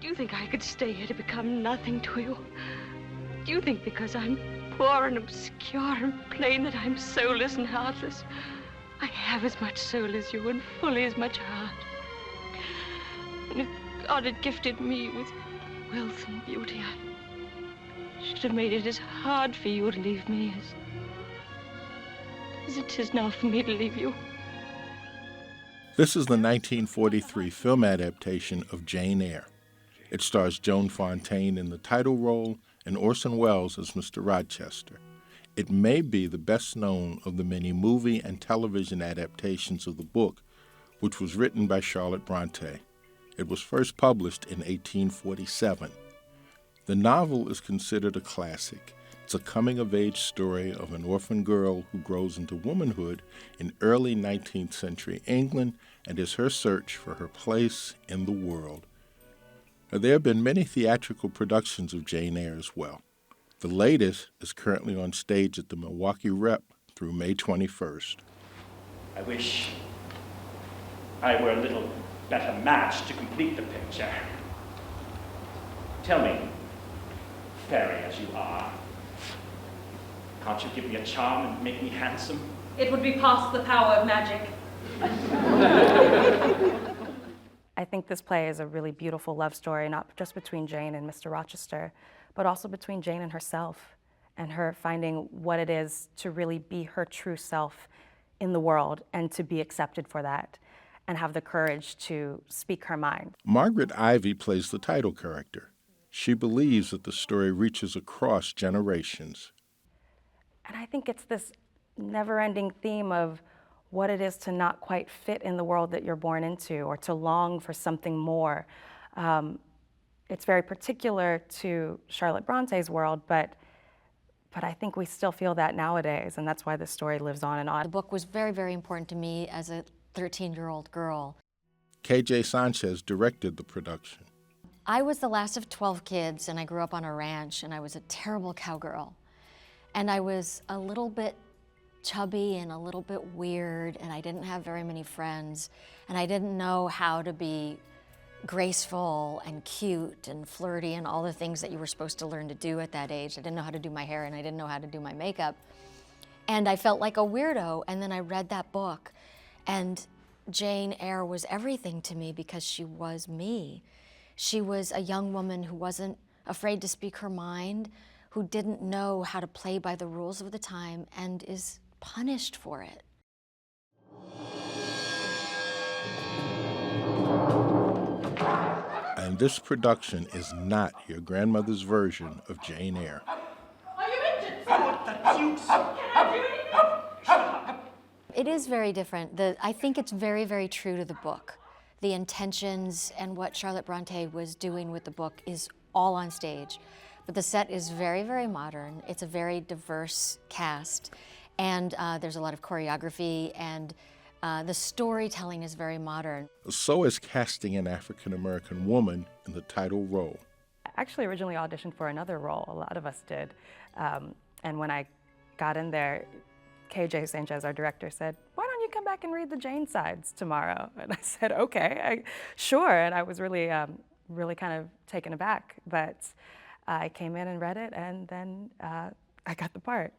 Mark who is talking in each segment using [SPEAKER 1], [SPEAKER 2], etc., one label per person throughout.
[SPEAKER 1] you think I could stay here to become nothing to you? Do you think because I'm poor and obscure and plain that I'm soulless and heartless? I have as much soul as you and fully as much heart. And if God had gifted me with wealth and beauty, I should have made it as hard for you to leave me as it is now for me to leave you.
[SPEAKER 2] This is the 1943 film adaptation of Jane Eyre. It stars Joan Fontaine in the title role and Orson Welles as Mr. Rochester. It may be the best known of the many movie and television adaptations of the book, which was written by Charlotte Bronte. It was first published in 1847. The novel is considered a classic. It's a coming-of-age story of an orphan girl who grows into womanhood in early 19th century England and is her search for her place in the world. There have been many theatrical productions of Jane Eyre as well. The latest is currently on stage at the Milwaukee Rep through May 21st.
[SPEAKER 3] I wish I were a little better match to complete the picture. Tell me, fairy as you are, can't you give me a charm and make me handsome?
[SPEAKER 4] It would be past the power of magic.
[SPEAKER 5] I think this play is a really beautiful love story, not just between Jane and Mr. Rochester, but also between Jane and herself, and her finding what it is to really be her true self in the world and to be accepted for that and have the courage to speak her mind.
[SPEAKER 2] Margaret Ivey plays the title character. She believes that the story reaches across generations.
[SPEAKER 5] And I think it's this never-ending theme of what it is to not quite fit in the world that you're born into or to long for something more. It's very particular to Charlotte Bronte's world, but I think we still feel that nowadays, and that's why the story lives on and on.
[SPEAKER 6] The book was very, very important to me as a 13-year-old girl.
[SPEAKER 2] K.J. Sanchez directed the production.
[SPEAKER 6] I was the last of 12 kids, and I grew up on a ranch, and I was a terrible cowgirl. And I was a little bit chubby and a little bit weird, and I didn't have very many friends, and I didn't know how to be graceful and cute and flirty and all the things that you were supposed to learn to do at that age. I didn't know how to do my hair, and I didn't know how to do my makeup. And I felt like a weirdo, and then I read that book, and Jane Eyre was everything to me because she was me. She was a young woman who wasn't afraid to speak her mind, who didn't know how to play by the rules of the time and is punished for it.
[SPEAKER 2] And this production is not your grandmother's version of Jane Eyre.
[SPEAKER 4] Are you injured, sir? What the deuce? Can I do anything? Shut up.
[SPEAKER 6] It is very different. I think it's very, very true to the book. The intentions and what Charlotte Bronte was doing with the book is all on stage. But the set is very, very modern. It's a very diverse cast. And there's a lot of choreography, and the storytelling is very modern.
[SPEAKER 2] So is casting an African-American woman in the title role.
[SPEAKER 5] I actually originally auditioned for another role, a lot of us did. And when I got in there, K.J. Sanchez, our director, said, "Why don't you come back and read the Jane sides tomorrow?" And I said, "Okay, sure." And I was really, really kind of taken aback. But I came in and read it, and then I got the part.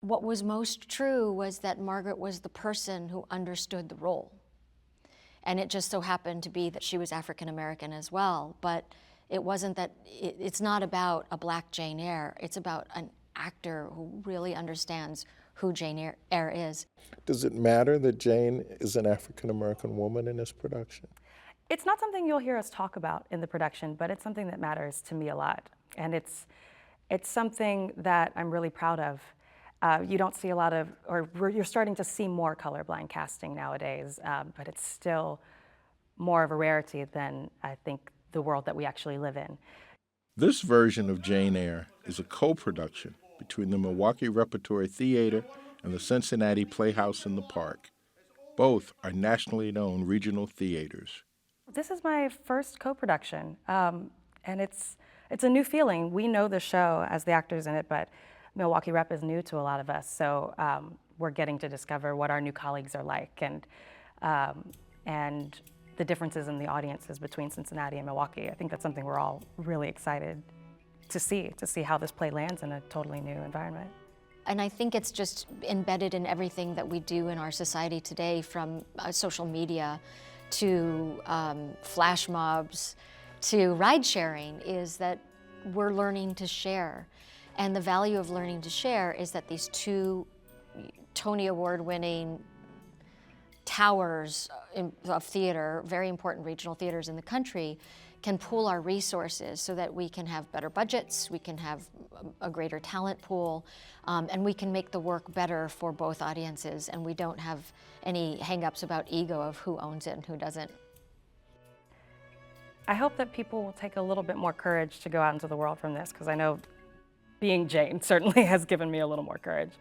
[SPEAKER 6] What was most true was that Margaret was the person who understood the role. And it just so happened to be that she was African American as well. But it wasn't that, it's not about a black Jane Eyre. It's about an actor who really understands who Jane Eyre is.
[SPEAKER 2] Does it matter that Jane is an African-American woman in this production?
[SPEAKER 5] It's not something you'll hear us talk about in the production, but it's something that matters to me a lot. And it's something that I'm really proud of. You don't see a lot of, or you're starting to see more colorblind casting nowadays, but it's still more of a rarity than I think the world that we actually live in.
[SPEAKER 2] This version of Jane Eyre is a co-production between the Milwaukee Repertory Theater and the Cincinnati Playhouse in the Park. Both are nationally known regional theaters.
[SPEAKER 5] This is my first co-production, and it's a new feeling. We know the show as the actors in it, but Milwaukee Rep is new to a lot of us, so we're getting to discover what our new colleagues are like, and the differences in the audiences between Cincinnati and Milwaukee. I think that's something we're all really excited to see how this play lands in a totally new environment.
[SPEAKER 6] And I think it's just embedded in everything that we do in our society today, from social media to flash mobs to ride sharing, is that we're learning to share. And the value of learning to share is that these two Tony Award-winning towers of theater, very important regional theaters in the country, can pool our resources so that we can have better budgets, we can have a greater talent pool, and we can make the work better for both audiences, and we don't have any hang-ups about ego of who owns it and who doesn't.
[SPEAKER 5] I hope that people will take a little bit more courage to go out into the world from this, because I know being Jane certainly has given me a little more courage.